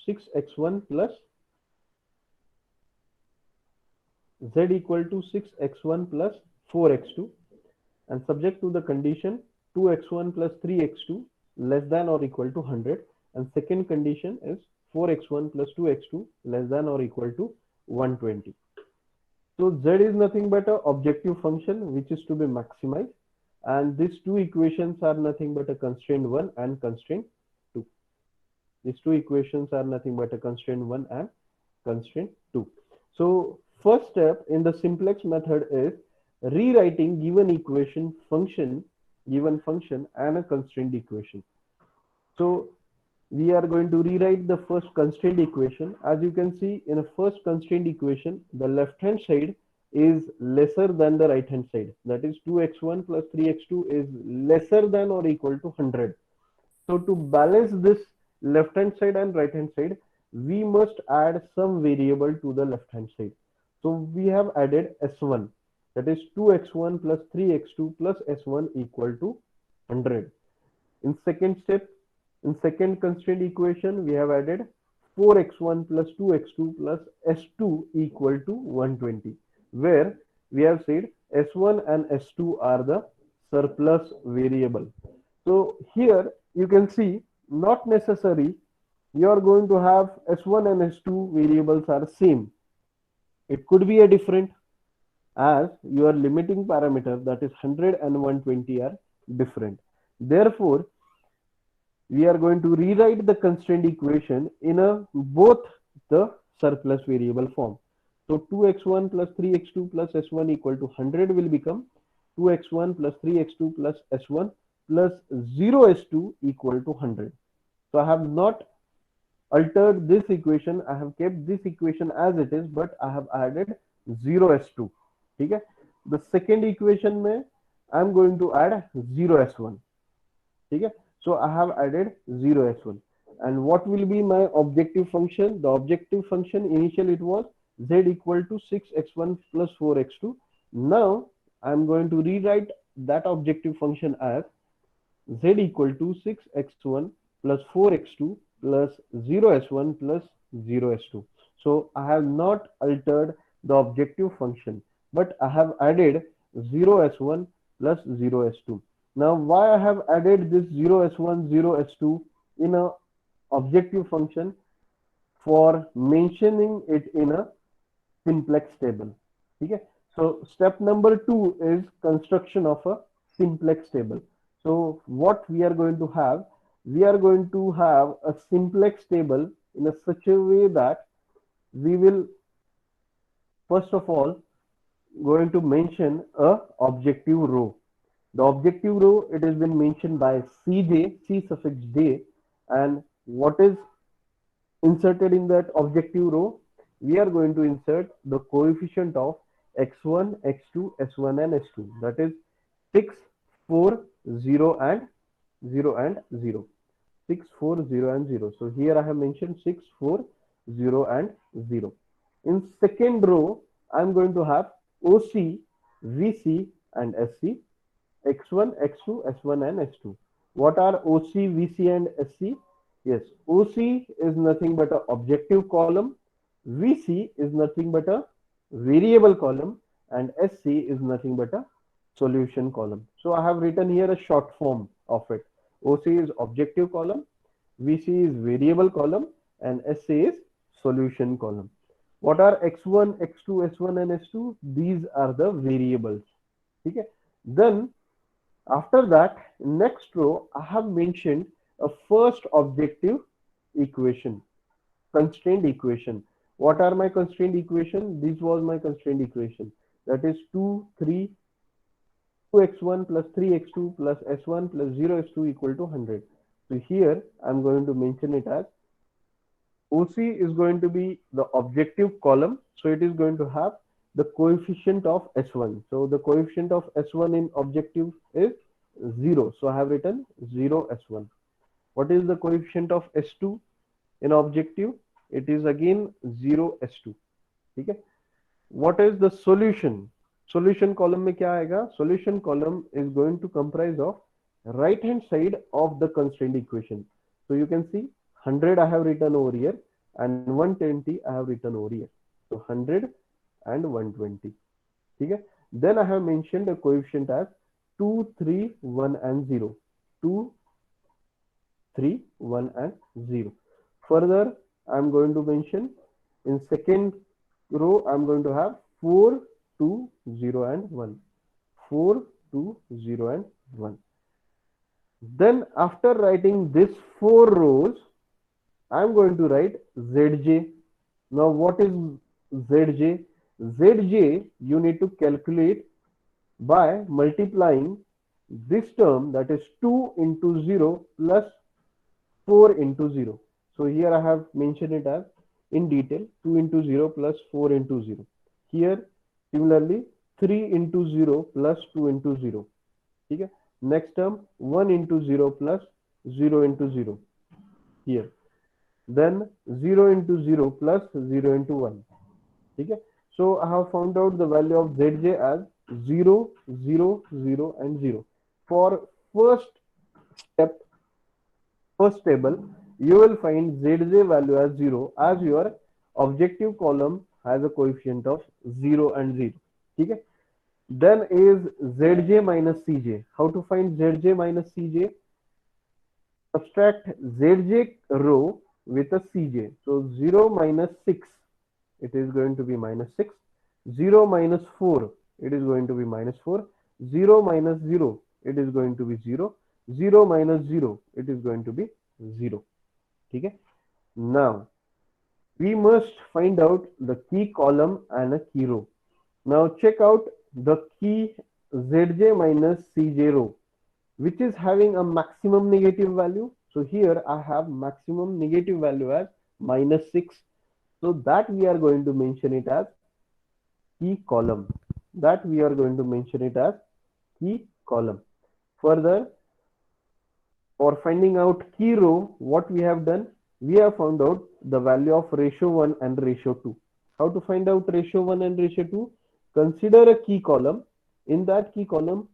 6x1 plus z equal to 6x1 plus 4x2, and subject to the condition 2x1 plus 3x2 less than or equal to 100, and second condition is 4x1 plus 2x2 less than or equal to 120. So z is nothing but a objective function which is to be maximized, and these two equations are nothing but a constraint 1 and constraint 2. These two equations are nothing but a constraint 1 and constraint 2. So first step in the simplex method is rewriting given function and a constraint equation. So we are going to rewrite the first constraint equation. As you can see, in a first constraint equation, the left hand side is lesser than the right hand side. That is 2x1 plus 3x2 is lesser than or equal to 100. So to balance this left hand side and right hand side, we must add some variable to the left hand side. So we have added s1, that is 2x1 plus 3x2 plus s1 equal to 100. In second step, in second constraint equation, we have added 4x1 plus 2x2 plus s2 equal to 120, where we have said s1 and s2 are the surplus variable. So here you can see, not necessary you are going to have s1 and s2 variables are same. It could be a different, as your limiting parameter, that is 100 and 120, are different. Therefore, we are going to rewrite the constraint equation in a both the surplus variable form. So 2x1 plus 3x2 plus s1 equal to 100 will become 2x1 plus 3x2 plus s1 plus 0s2 equal to 100. So I have not altered this equation, I have kept this equation as it is, but I have added 0s2. Okay? The second equation में I am going to add 0s1. Okay? So I have added 0s1. And what will be my objective function? The objective function initially it was z equal to 6x1 plus 4x2. Now I am going to rewrite that objective function as z equal to 6x1 plus 4x2 plus 0s1 plus 0s2. So I have not altered the objective function, but I have added 0s1 plus 0s2. Now why I have added this 0s1 0s2 in a objective function? For mentioning it in a simplex table. Okay? So step number 2 is construction of a simplex table. So what we are going to have, we are going to have a simplex table in a such a way that we will first of all going to mention a objective row. The objective row, it has been mentioned by Cj, C suffix j, and what is inserted in that objective row? We are going to insert the coefficient of x1, x2, s1 and s2, that is 6, 4, 0 and 0 and 0. 6, 4, 0 and 0. So here I have mentioned 6, 4, 0 and 0. In second row, I am going to have OC, VC and SC, x1, x2, s1 and s2. What are OC, VC and SC? Yes, OC is nothing but an objective column, VC is nothing but a variable column, and SC is nothing but a solution column. So I have written here a short form of it. OC is objective column, VC is variable column, and SC is solution column. What are x1, x2, s1 and s2? These are the variables. Okay. Then after that, next row, I have mentioned a first objective equation, constraint equation. What are my constraint equation? This was my constraint equation. That is 2x1 plus 3x2 plus s1 plus 0s2 equal to 100. So here I'm going to mention it as OC is going to be the objective column. So it is going to have the coefficient of s1. So the coefficient of s1 in objective is 0. So I have written 0 s1. What is the coefficient of s2 in objective? It is again 0 s2. Okay. What is the solution? Solution column में क्या आएगा? Solution column is going to comprise of right hand side of the constraint equation. So you can see 100 I have written over here and 120 I have written over here. So 100 and 120. Okay. Then I have mentioned a coefficient as 2, 3, 1 and 0. 2, 3, 1 and 0. Further, I'm going to mention in second row, I'm going to have 4, 2, 0 and 1. 4, 2, 0 and 1. Then after writing these 4 rows, I'm going to write Zj. Now what is Zj? Zj you need to calculate by multiplying this term, that is 2 into 0 plus 4 into 0. So here I have mentioned it as in detail 2 into 0 plus 4 into 0. Here similarly 3 into 0 plus 2 into 0. Okay. Next term 1 into 0 plus 0 into 0 here. Then 0 into 0 plus 0 into 1. Okay. So I have found out the value of Zj as 0, 0, 0 and 0. For first step, first table, you will find Zj value as 0 as your objective column has a coefficient of 0 and 0. Okay. Then is Zj minus Cj. How to find Zj minus Cj? Subtract Zj row with a Cj. So 0 minus 6, it is going to be minus 6. 0 minus 4, it is going to be minus 4. 0 minus 0, it is going to be 0. 0 minus 0, it is going to be 0. Okay. Now we must find out the key column and a key row. Now check out the key Zj minus Cj row, which is having a maximum negative value. So here I have maximum negative value as minus 6. So that we are going to mention it as key column. That we are going to mention it as key column. Further, for finding out key row, what we have done, we have found out the value of ratio 1 and ratio 2. How to find out ratio 1 and ratio 2? Consider a key column. In that key column,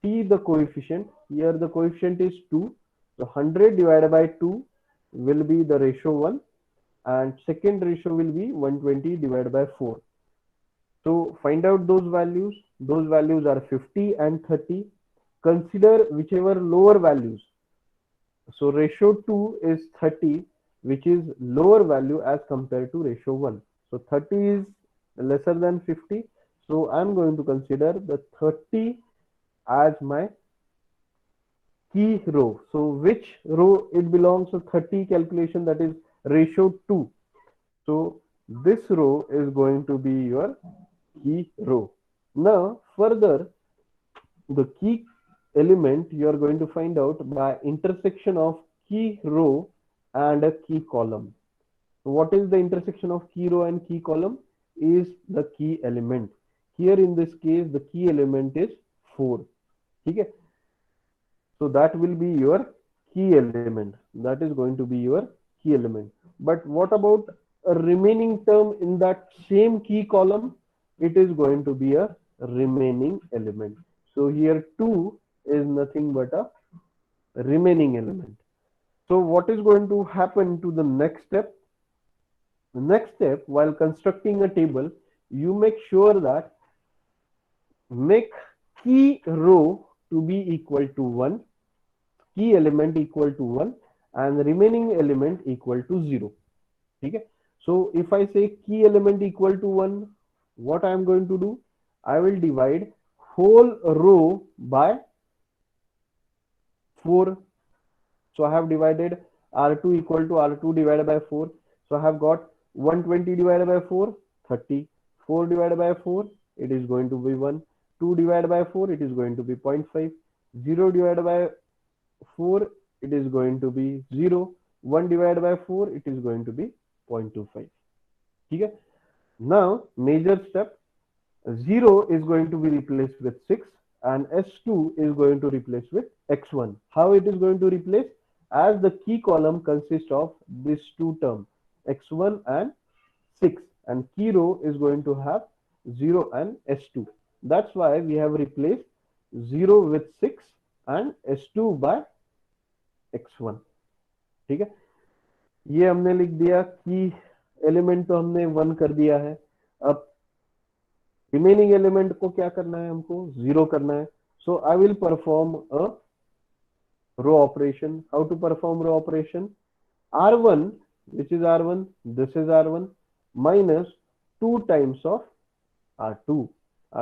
see the coefficient. Here the coefficient is 2. So 100 divided by 2 will be the ratio 1 and second ratio will be 120 divided by 4. So find out those values. Those values are 50 and 30. Consider whichever lower values. So ratio 2 is 30, which is lower value as compared to ratio 1. So 30 is lesser than 50. So I'm going to consider the 30 as my key row. So which row it belongs to? 30 calculation, that is ratio 2. So this row is going to be your key row. Now further, the key element you are going to find out by intersection of key row and a key column. So what is the intersection of key row and key column? Is the key element. Here in this case the key element is 4. Okay. So that will be your key element. That is going to be your key element. But what about a remaining term in that same key column? It is going to be a remaining element. So here 2 is nothing but a remaining element. So what is going to happen to the next step? The next step, while constructing a table, you make sure that make key row to be equal to 1, key element equal to 1 and remaining element equal to 0. Okay. So if I say key element equal to 1, what I am going to do? I will divide whole row by 4. So I have divided R2 equal to R2 divided by 4. So I have got 120 divided by 4, 30. 4 divided by 4, it is going to be 1. 2 divided by 4, it is going to be 0.5. 0 divided by 4, it is going to be 0. 1 divided by 4, it is going to be 0.25. Okay. Now major step, 0 is going to be replaced with 6 and S2 is going to replace with X1. How it is going to replace? As the key column consists of these two terms, X1 and 6, and key row is going to have 0 and S2. That's why we have replaced 0 with 6 and S2 by X1. Okay. ये हमने लिख दिया कि element तो हमने 1 कर दिया है। अब रिमेनिंग एलिमेंट को क्या करना है, हमको 0 करना है। So I will perform a row operation. How to perform row operation? R1, which is R1, this is R1, minus 2 times of R2.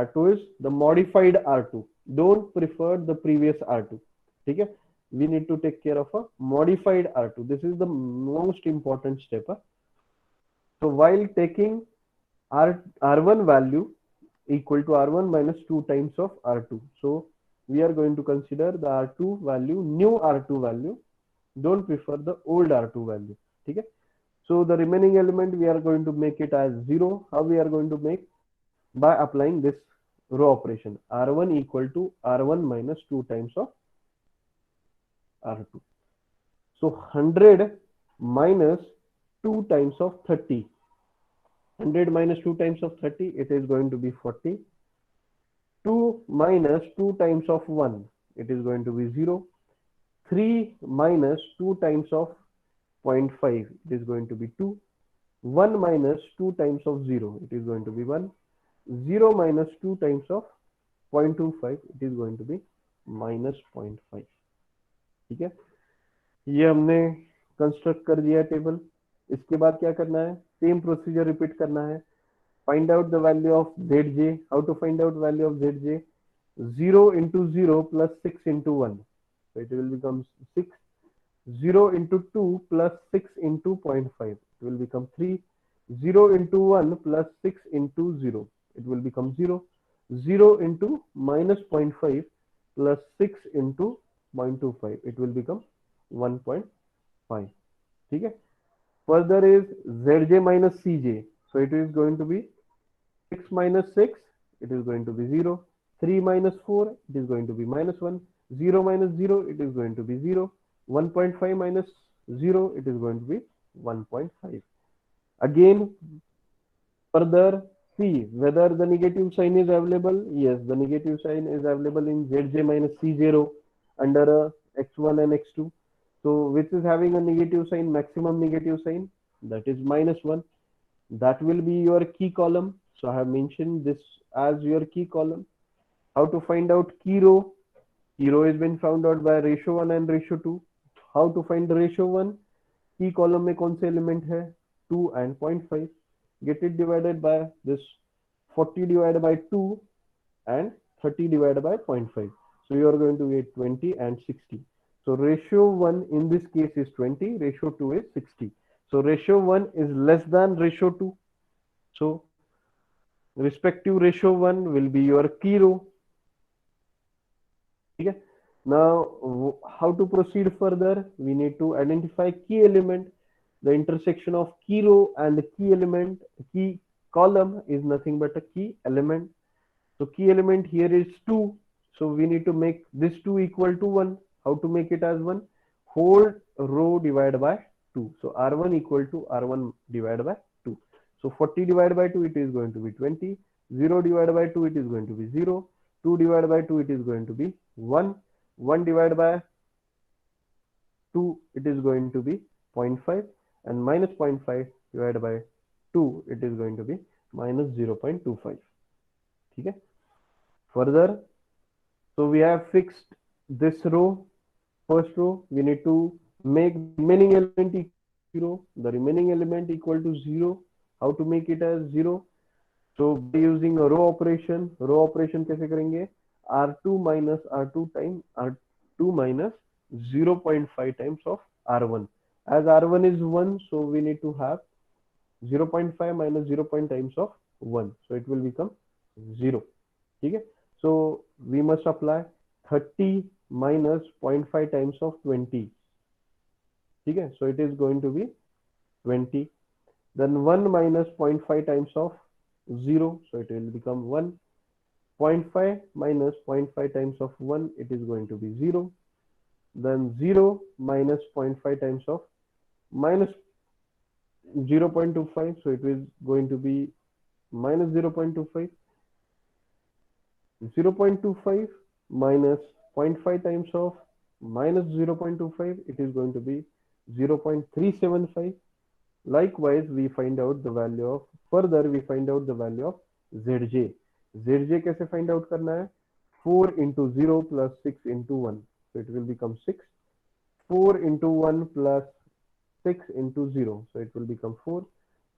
R2 is the modified R2. Don't prefer the previous R2. Okay? We need to take care of a modified R2. This is the most important step. So while taking R1 value equal to R1 minus 2 times of R2. So we are going to consider the R2 value, new R2 value. Don't prefer the old R2 value. Okay. So the remaining element we are going to make it as 0. How we are going to make? By applying this row operation. R1 equal to R1 minus 2 times of R2. So 100 minus 2 times of 30. 100 minus 2 times of 30, it is going to be 40. 2 minus 2 times of 1, it is going to be 0. 3 minus 2 times of 0.5, it is going to be 2. 1 minus 2 times of 0, it is going to be 1. 0 minus 2 times of 0.25, it is going to be minus 0.5. ठीक है, ये हमने construct कर दिया table. इसके बाद क्या करना है, सेम प्रोसीजर रिपीट करना है। Find out the value of Z J. How to find out value of Z J? 0 into 0 plus 6 into 1. So it will become 6. 0 into 2 plus 6 into 0.5. It will become 3. 0 into 1 plus 6 into 0. It will become 0. 0 into minus 0.5 plus 6 into 0.25. It will become 1.5. ठीक है. Further is zj minus cj. So it is going to be 6 minus 6, it is going to be 0. 3 minus 4, it is going to be minus 1. 0 minus 0, it is going to be 0. 1.5 minus 0, it is going to be 1.5. Again, further see whether the negative sign is available. Yes, the negative sign is available in zj minus c0 under x1 and x2. So which is having a negative sign, maximum negative sign, that is minus 1. That will be your key column. So I have mentioned this as your key column. How to find out key row? Key row has been found out by ratio 1 and ratio 2. How to find the ratio 1? Key column में कौन से element है? 2 and 0.5. Get it divided by this 40 divided by 2 and 30 divided by 0.5. So you are going to get 20 and 60. So ratio 1 in this case is 20, ratio 2 is 60. So ratio 1 is less than ratio 2. So respective ratio 1 will be your key row. Okay. Now, how to proceed further? We need to identify key element. The intersection of key row and the key element, key column is nothing but a key element. So key element here is 2. So we need to make this 2 equal to 1. How to make it as 1? Whole row divided by 2. So R1 equal to R1 divided by 2. So 40 divided by 2, it is going to be 20. 0 divided by 2, it is going to be 0. 2 divided by 2, it is going to be 1. 1 divided by 2, it is going to be 0.5. And minus 0.5 divided by 2, it is going to be minus 0.25. Okay. Further, so we have fixed this row, first row. We need to make remaining element equal to 0. The remaining element equal to 0. How to make it as 0? So by using a row operation कैसे करेंगे? R2 minus R2 times R2 minus 0.5 times of R1. As R1 is 1, so we need to have 0.5 minus 0. Times of 1. So it will become 0. ठीक है. So we must apply 30 minus 0.5 times of 20. ठीक है. So it is going to be 20. Then 1 minus 0.5 times of 0. So it will become 1. 0.5 minus 0.5 times of 1, it is going to be 0. Then 0 minus 0.5 times of minus 0.25. So it is going to be minus 0.25. 0.25 minus 0.5 times of minus 0.25, it is going to be 0.375. Likewise, we find out the value of, further we find out the value of zj. Zj कैसे find out करना है? 4 into 0 plus 6 into 1. So it will become 6. 4 into 1 plus 6 into 0. So it will become 4.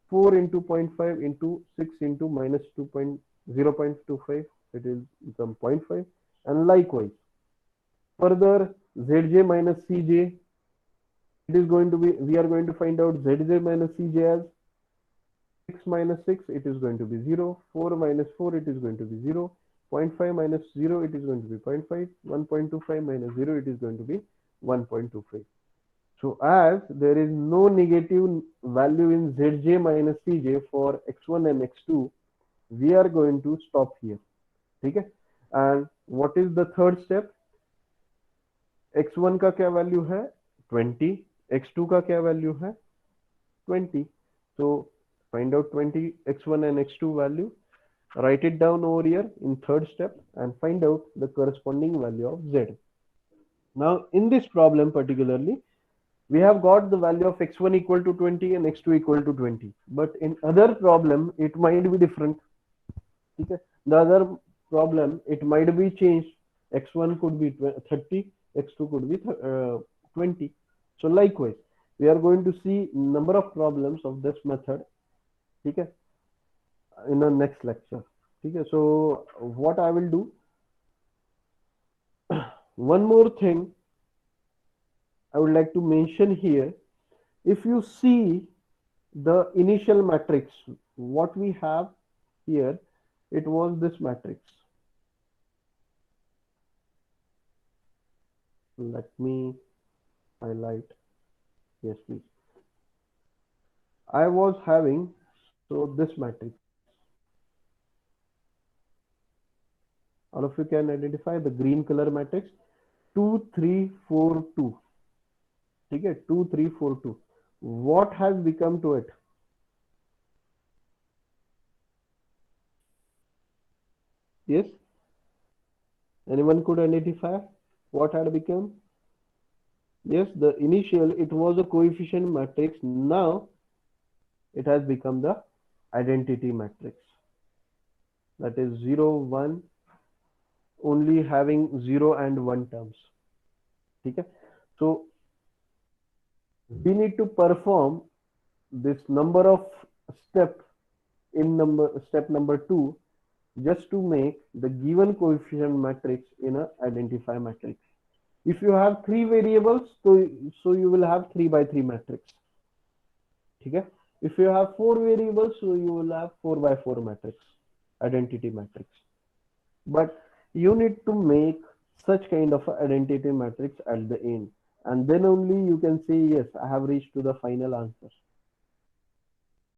4 into 0.5 into 6 into minus 0.25. It will become 0.5. And likewise, further zj minus cj, it is going to be, we are going to find out zj minus cj as 6 minus 6, it is going to be 0. 4 minus 4, it is going to be 0. 0.5 minus 0, it is going to be 0.5. 1.25 minus 0, it is going to be 1.25. So as there is no negative value in zj minus cj for x1 and x2, we are going to stop here. Okay? And what is the third step? x1 का क्या value है? 20. x2 का क्या value है? 20. So find out 20 x1 and x2 value. Write it down over here in third step and find out the corresponding value of z. Now in this problem particularly, we have got the value of x1 equal to 20 and x2 equal to 20. But in other problem, it might be different. Okay? The other problem, it might be changed. x1 could be 30, x2 could be 20. So likewise, we are going to see number of problems of this method. Okay? In the next lecture. Okay? So what I will do, one more thing I would like to mention here. If you see the initial matrix, what we have here, it was this matrix. Let me highlight. Yes, please. I was having, so this matrix. All of you can identify the green color matrix. 2, 3, 4, 2. Okay, 2, 3, 4, 2. What has become to it? Yes? Anyone could identify what had become? Yes, the initial, it was a coefficient matrix. Now it has become the identity matrix. That is 0, 1, only having 0 and 1 terms. Okay? So we need to perform this number of step in step number 2 just to make the given coefficient matrix in a identify matrix. If you have 3 variables, so you will have 3 by 3 matrix. Okay? If you have 4 variables, so you will have 4 by 4 matrix, identity matrix. But you need to make such kind of identity matrix at the end, and then only you can say, yes, I have reached to the final answer.